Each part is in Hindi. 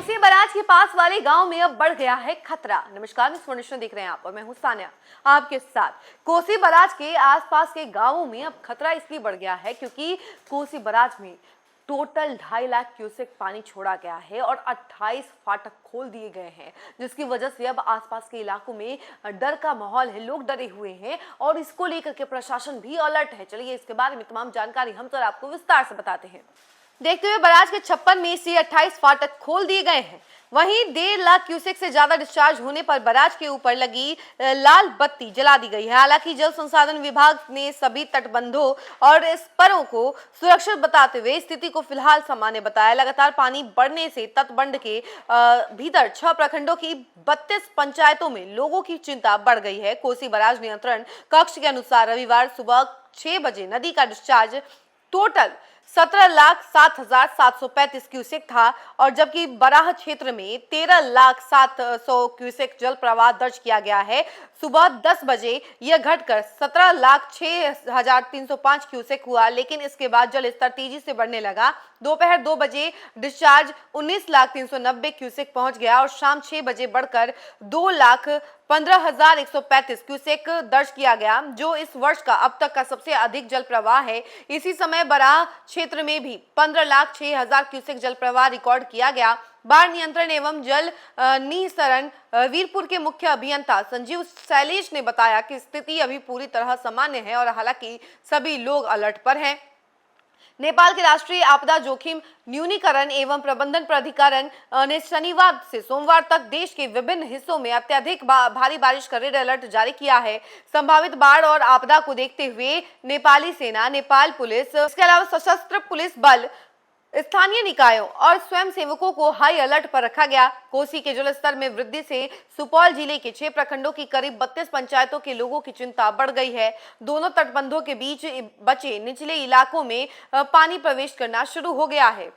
कोसी बराज के पास वाले गांव में अब बढ़ गया है खतरा। नमस्कार, इन्फॉर्मेशन देख रहे हैं आप और मैं हूं सान्या आपके साथ। कोसी बराज के आसपास के गांवों में अब खतरा इसलिए बढ़ गया है क्योंकि कोसी बराज में टोटल 2.5 लाख क्यूसेक पानी छोड़ा गया है और 28 फाटक खोल दिए गए हैं, जिसकी वजह से अब आसपास के इलाकों में डर का माहौल है। लोग डरे हुए हैं और इसको लेकर के प्रशासन भी अलर्ट है। चलिए इसके बारे में तमाम जानकारी हम तो आपको विस्तार से बताते हैं। देखते हुए बराज के 56 में से 28 फाटक खोल दिए गए हैं। वहीं 1.5 लाख क्यूसेक से ज्यादा डिस्चार्ज होने पर बराज के ऊपर लगी लाल बत्ती जला दी गई है। हालांकि जल संसाधन विभाग ने सभी तटबंधों और स्परों को सुरक्षित बताते हुए स्थिति को फिलहाल सामान्य बताया। लगातार पानी बढ़ने से तटबंध के भीतर 6 प्रखंडों की 32 पंचायतों में लोगों की चिंता बढ़ गई है। कोसी बराज नियंत्रण कक्ष के अनुसार रविवार सुबह 6 बजे नदी का डिस्चार्ज टोटल 17,07,735 क्यूसेक था और जबकि बराह क्षेत्र में 13,07,100 क्यूसेक जल प्रवाह दर्ज किया गया है। सुबह 10 बजे यह घटकर 17,06,305 क्यूसेक हुआ, लेकिन इसके बाद जल स्तर तेजी से बढ़ने लगा। दोपहर 2 बजे डिस्चार्ज 19,390 क्यूसेक पहुंच गया और शाम 6 बजे बढ़कर 2,15,135 क्यूसेक दर्ज किया गया, जो इस वर्ष का अब तक का सबसे अधिक जल प्रवाह है। इसी समय बराह क्षेत्र में भी 15,06,000 क्यूसेक जल प्रवाह रिकॉर्ड किया गया। बाढ़ नियंत्रण एवं जल निस्सरण वीरपुर के मुख्य अभियंता संजीव शैलेश ने बताया कि स्थिति अभी पूरी तरह सामान्य है और हालांकि सभी लोग अलर्ट पर हैं। नेपाल के राष्ट्रीय आपदा जोखिम न्यूनीकरण एवं प्रबंधन प्राधिकरण ने शनिवार से सोमवार तक देश के विभिन्न हिस्सों में अत्यधिक भारी बारिश का रेड अलर्ट जारी किया है। संभावित बाढ़ और आपदा को देखते हुए नेपाली सेना, नेपाल पुलिस, इसके अलावा सशस्त्र पुलिस बल, स्थानीय निकायों और स्वयंसेवकों को हाई अलर्ट पर रखा गया। कोसी के जलस्तर में वृद्धि से सुपौल जिले के 6 प्रखंडों की करीब 32 पंचायतों के लोगों की चिंता बढ़ गई है। दोनों तटबंधों के बीच बचे निचले इलाकों में पानी प्रवेश करना शुरू हो गया है।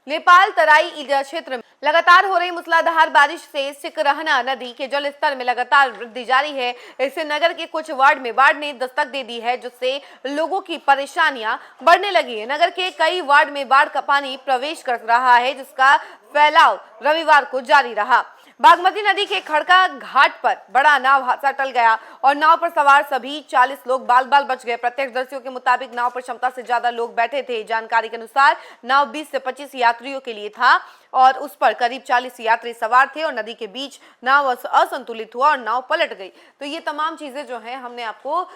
नेपाल तराई क्षेत्र में लगातार हो रही मूसलाधार बारिश से सिकरहना नदी के जल स्तर में लगातार वृद्धि जारी है। इससे नगर के कुछ वार्ड में बाढ़ ने दस्तक दे दी है, जिससे लोगों की परेशानियां बढ़ने लगी है। नगर के कई वार्ड में बाढ़ का पानी प्रवेश कर रहा है, जिसका फैलाव रविवार को जारी रहा। बागमती नदी के खड़का घाट पर बड़ा नाव हादसा टल गया और नाव पर सवार सभी 40 लोग बाल बाल बच गए। प्रत्यक्षदर्शियों के मुताबिक नाव पर क्षमता से ज्यादा लोग बैठे थे। जानकारी के अनुसार नाव 20 से 25 यात्रियों के लिए था और उस पर करीब 40 यात्री सवार थे और नदी के बीच नाव असंतुलित हुआ और नाव पलट गई। तो ये तमाम चीजें जो हैं हमने आपको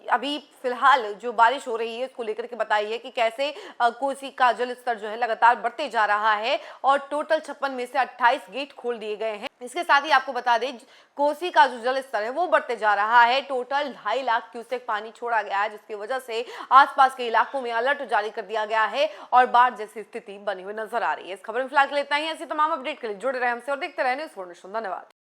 अभी फिलहाल जो बारिश हो रही है उसको लेकर के बताई है कि कैसे कोसी का जल स्तर जो है लगातार बढ़ते जा रहा है और टोटल 56 में से 28 गेट खोल दिए गए हैं। इसके साथ ही आपको बता दें कोसी का जो जल स्तर है वो बढ़ते जा रहा है। टोटल 2.5 लाख क्यूसेक पानी छोड़ा गया है, जिसकी वजह से आसपास के इलाकों में अलर्ट जारी कर दिया गया है और बाढ़ जैसी स्थिति बनी हुई नजर आ रही है। इस खबर में फिलहाल के लिए इतना ही। ऐसी तमाम अपडेट के लिए जुड़े रहे हमसे और देखते रहे न्यूज़ 4 नेशन। धन्यवाद।